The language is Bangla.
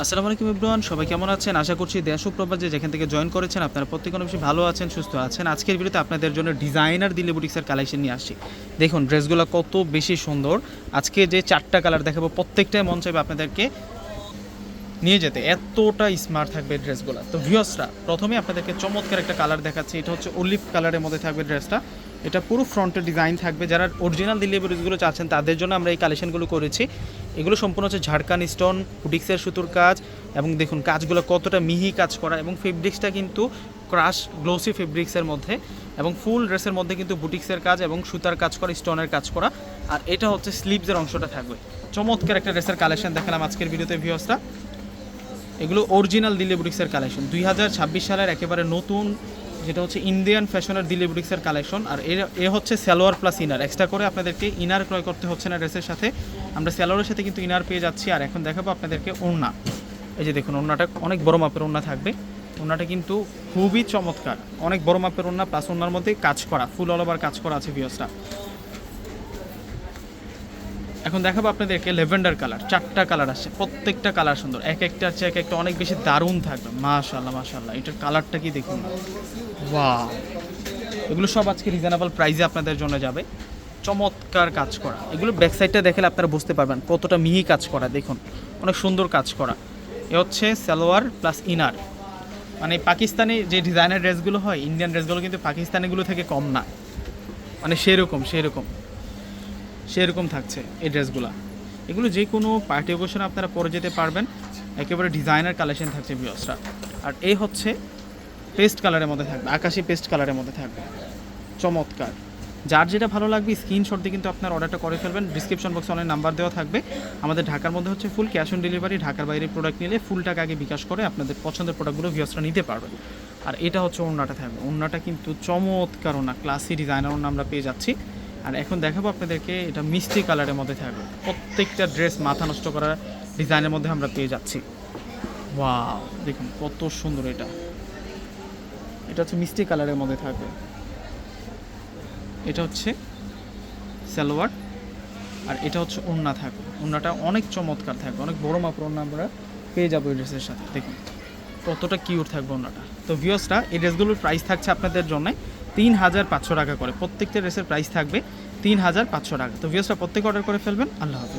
আসসালামু আলাইকুম এভরিওয়ান, সবাই কেমন আছেন? আশা করছি দেশ ও প্রবাসে যেখান থেকে জয়েন করেছেন আপনারা প্রত্যেকে অনেক বেশি ভালো আছেন, সুস্থ আছেন। আজকের ভিডিওতে আপনাদের জন্য ডিজাইনার দিল্লি বুটিক্সের কালেকশন নিয়ে আসছি। দেখুন ড্রেসগুলো কত বেশি সুন্দর। আজকে যে 4টা কালার দেখাবো প্রত্যেকটাই মন চাইবে আপনাদেরকে নিয়ে যেতে, এতটা স্মার্ট থাকবে ড্রেসগুলো। তো ভিউয়ার্সরা, প্রথমে আপনাদেরকে চমৎকার একটা কালার দেখাচ্ছি। এটা হচ্ছে অলিভ কালারের মধ্যে থাকবে ড্রেসটা। এটা পুরো ফ্রন্টের ডিজাইন থাকবে। যারা অরিজিনাল দিল্লি বুটিক্সগুলো চাচ্ছেন তাদের জন্য আমরা এই কালেকশনগুলো করেছি। এগুলো সম্পূর্ণ হচ্ছে ঝাড়খান স্টোন বুটিক্সের সুতোর কাজ, এবং দেখুন কাজগুলো কতটা মিহি কাজ করা, এবং ফেব্রিক্সটা কিন্তু ক্রাশ গ্লোসি ফেব্রিক্সের মধ্যে, এবং ফুল ড্রেসের মধ্যে কিন্তু বুটিক্সের কাজ এবং সুতার কাজ করা, স্টোনের কাজ করা। আর এটা হচ্ছে স্লিভসের অংশটা থাকবে। চমৎকার একটা ড্রেসের কালেকশন দেখালাম আজকের ভিডিওতে ভিউয়ার্সরা। এগুলো অরিজিনাল দিল্লি বুটিক্সের কালেকশন 2026 সালের একেবারে নতুন, যেটা হচ্ছে ইন্ডিয়ান ফ্যাশনের দিল্লি বুটিক্সের কালেকশন। আর এ হচ্ছে সালোয়ার প্লাস ইনার, এক্সট্রা করে আপনাদেরকে ইনার ক্রয় করতে হচ্ছে না ড্রেসের সাথে। আমরা সালোয়ারের সাথে কিন্তু ইনার পেয়ে যাচ্ছি। আর এখন দেখাবো আপনাদেরকে ওড়না। এই যে দেখুন, ওড়নাটা অনেক বড় মাপের ওড়না থাকবে। ওড়নাটা কিন্তু খুবই চমৎকার, অনেক বড় মাপের ওড়না, প্লাস ওড়নার মধ্যে কাজ করা, ফুল অল ওভার কাজ করা আছে ভিউয়ার্সরা। এখন দেখাবো আপনাদেরকে ল্যাভেন্ডার কালার। 4টা কালার আসছে, প্রত্যেকটা কালার সুন্দর, এক একটার চেয়ে এক একটা অনেক বেশি দারুণ থাকবে। মাশাআল্লাহ মাশাআল্লাহ, এটার কালারটা কি দেখুন, ওয়াও! এগুলো সব আজকে রিজনেবল প্রাইসে আপনাদের জন্য যাবে। চমৎকার কাজ করা, এগুলো ব্যাক সাইডটা দেখলে আপনারা বুঝতে পারবেন কতটা মিহি কাজ করা। দেখুন অনেক সুন্দর কাজ করা। এ হচ্ছে সালোয়ার প্লাস ইনার। মানে পাকিস্তানি যে ডিজাইনার ড্রেসগুলো হয়, ইন্ডিয়ান ড্রেসগুলো কিন্তু পাকিস্তানিগুলো থেকে কম না, মানে সেরকম থাকছে এই ড্রেসগুলো। এগুলো যে কোনো পার্টি অকেশনে আপনারা পরে যেতে পারবেন। একেবারে ডিজাইনার কালেকশন থাকছে ভিউয়ার্সরা। আর এই হচ্ছে পেস্ট কালারের মধ্যে থাকবে, আকাশি পেস্ট কালারের মধ্যে থাকবে। চমৎকার, যার যেটা ভালো লাগবে স্ক্রিনশট দিয়ে কিন্তু আপনার অর্ডারটা করে ফেলবেন। ডিসক্রিপশন বক্সে অনেক নাম্বার দেওয়া থাকবে। আমাদের ঢাকার মধ্যে হচ্ছে ফুল ক্যাশ অন ডেলিভারি। ঢাকার বাইরে প্রোডাক্ট নিলে ফুল টাকা আগে বিকাশ করে আপনাদের পছন্দের প্রোডাক্টগুলো ভিউয়ার্সরা নিতে পারবেন। আর এটা হচ্ছে ওড়নাটা থাকবে। ওড়নাটা কিন্তু চমৎকার ওড়না, ক্লাসি ডিজাইনার ওড়না আমরা পেয়ে যাচ্ছি। আর এখন দেখাবো আপনাদেরকে, এটা মিষ্টি কালারের মধ্যে থাকবে। প্রত্যেকটা ড্রেস মাথা নষ্ট করার ডিজাইনের মধ্যে আমরা পেয়ে যাচ্ছি। ওয়াও, দেখুন কত সুন্দর। এটা হচ্ছে মিষ্টি কালারের মধ্যে থাকবে। এটা হচ্ছে সালোয়ার, আর এটা হচ্ছে ওড়না থাকবে। ওড়নাটা অনেক চমৎকার থাকবে, অনেক বড় মাপের ওড়না আমরা পেয়ে যাবো এই ড্রেসের সাথে। দেখুন কতটা কিউট থাকবে ওড়নাটা। তো ভিউয়ার্সরা, এই ড্রেসগুলোর প্রাইস থাকছে আপনাদের জন্য 3500 টাকা করে। প্রত্যেকটা ড্রেসের প্রাইস থাকবে 3500 টাকা। তো ভিউয়ার্সরা, প্রত্যেকে অর্ডার করে ফেলবেন। আল্লাহ হাফিজ।